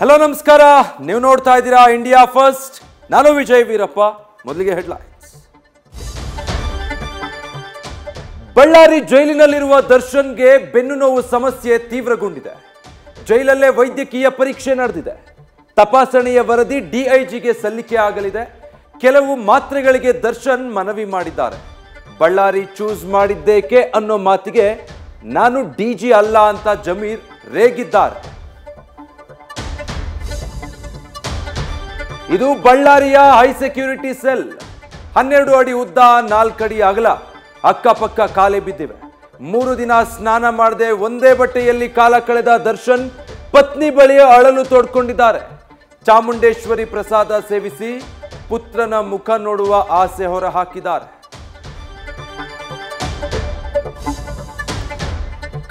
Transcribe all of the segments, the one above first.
Hello ನಮಸ್ಕಾರ, ನೀವು ನೋಡ್ತಾ ಇದ್ದೀರಾ ಇಂಡಿಯಾ ಫಸ್ಟ್. ನಾನು ವಿಜಯ್ ವೀರಪ್ಪ. ಮೊದಲಿಗೆ ಹೆಡ್ಲೈನ್ಸ್. ಬಳ್ಳಾರಿ ಜೈಲಿನಲ್ಲಿರುವ ದರ್ಶನ್ಗೆ ಬೆನ್ನು ನೋವು ಸಮಸ್ಯೆ ತೀವ್ರಗೊಂಡಿದೆ. ಜೈಲಲ್ಲೇ ವೈದ್ಯಕೀಯ ಪರೀಕ್ಷೆ ನಡೆದಿದೆ. ತಪಾಸಣೆಯ ವರದಿ ಡಿಐಜಿಗೆ ಸಲ್ಲಿಕೆ ಆಗಲಿದೆ. ಕೆಲವು ಮಾತ್ರೆಗಳಿಗೆ ದರ್ಶನ್ ಮನವಿ ಮಾಡಿದ್ದಾರೆ. ಬಳ್ಳಾರಿ ಚೂಸ್ ಮಾಡಿದ್ದೇಕೆ ಅನ್ನೋ ಮಾತಿಗೆ ನಾನು ಡಿಜಿ ಅಲ್ಲ ಅಂತ ಜಮೀರ್ ರೇಗಿದ್ದಾರೆ. ಇದು ಬಳ್ಳಾರಿಯ ಹೈ ಸೆಕ್ಯೂರಿಟಿ ಸೆಲ್. 12 ಅಡಿ ಉದ್ದ, 4 ಅಡಿ ಅಗಲ. ಅಕ್ಕಪಕ್ಕ ಕಾಲೇ ಬಿದ್ದಿವೆ. 3 ದಿನ ಸ್ನಾನ ಮಾಡದೆ ಒಂದೇ ಬಟ್ಟೆಯಲ್ಲಿ ಕಾಲ ಕಳೆದ ದರ್ಶನ್ ಪತ್ನಿ ಬಳಿ ಅಳಲು ತೋಡ್ಕೊಂಡಿದ್ದಾರೆ. ಚಾಮುಂಡೇಶ್ವರಿ ಪ್ರಸಾದ ಸೇವಿಸಿ ಪುತ್ರನ ಮುಖ ನೋಡುವ ಆಸೆ ಹೊರ ಹಾಕಿದ್ದಾರೆ.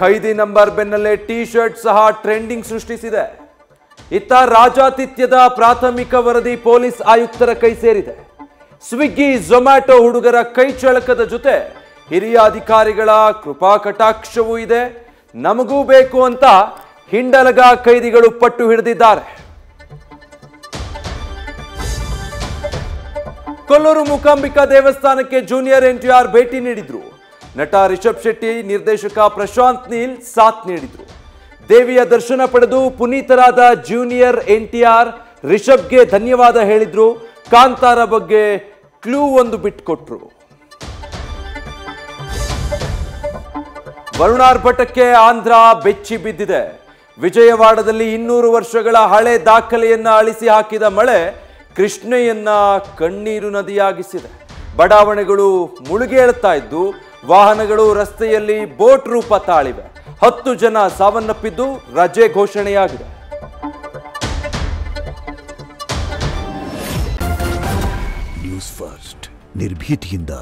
ಖೈದಿ ನಂಬರ್ ಬೆನ್ನಲ್ಲೇ ಟಿ ಶರ್ಟ್ ಸಹ ಟ್ರೆಂಡಿಂಗ್ ಸೃಷ್ಟಿಸಿದೆ. ಇತ್ತ ರಾಜಾತಿಥ್ಯದ ಪ್ರಾಥಮಿಕ ವರದಿ ಪೊಲೀಸ್ ಆಯುಕ್ತರ ಕೈ ಸೇರಿದೆ. ಸ್ವಿಗ್ಗಿ ಝೊಮ್ಯಾಟೊ ಹುಡುಗರ ಕೈ ಚಳಕದ ಜೊತೆ ಹಿರಿಯ ಅಧಿಕಾರಿಗಳ ಕೃಪಾ ಕಟಾಕ್ಷವೂ ಇದೆ. ನಮಗೂ ಬೇಕು ಅಂತ ಹಿಂಡಲಗ ಕೈದಿಗಳು ಪಟ್ಟು ಹಿಡಿದಿದ್ದಾರೆ. ಕೊಲ್ಲೂರು ಮೂಕಾಂಬಿಕಾ ದೇವಸ್ಥಾನಕ್ಕೆ ಜೂನಿಯರ್ ಎನ್ಟಿಆರ್ ಭೇಟಿ ನೀಡಿದ್ರು. ನಟ ರಿಷಬ್ ಶೆಟ್ಟಿ, ನಿರ್ದೇಶಕ ಪ್ರಶಾಂತ್ ನೀಲ್ ಸಾಥ್ ನೀಡಿದ್ರು. ದೇವಿಯ ದರ್ಶನ ಪಡೆದು ಪುನೀತರಾದ ಜೂನಿಯರ್ ಎನ್ಟಿಆರ್ ರಿಷಬ್ಗೆ ಧನ್ಯವಾದ ಹೇಳಿದ್ರು. ಕಾಂತಾರ ಬಗ್ಗೆ ಕ್ಲೂ ಒಂದು ಬಿಟ್ಕೊಟ್ರು. ವರುಣಾರ್ಭಟಕ್ಕೆ ಆಂಧ್ರ ಬೆಚ್ಚಿ ಬಿದ್ದಿದೆ. ವಿಜಯವಾಡದಲ್ಲಿ 200 ವರ್ಷಗಳ ಹಳೆ ದಾಖಲೆಯನ್ನ ಅಳಿಸಿ ಹಾಕಿದ ಮಳೆ ಕೃಷ್ಣೆಯನ್ನ ಕಣ್ಣೀರು ನದಿಯಾಗಿಸಿದೆ. ಬಡಾವಣೆಗಳು ಮುಳುಗೇಳ್ತಾ ಇದ್ದು, ವಾಹನಗಳು ರಸ್ತೆಯಲ್ಲಿ ಬೋಟ್ ರೂಪ ತಾಳಿವೆ. 10 ಜನ ಸಾವನ್ನಪ್ಪಿದ್ದು ರಜೆ ಘೋಷಣೆಯಾಗಿದೆ. ನ್ಯೂಸ್ ಫಸ್ಟ್, ನಿರ್ಭೀತಿಯಿಂದ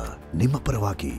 ನಿಮ್ಮ ಪರವಾಗಿ.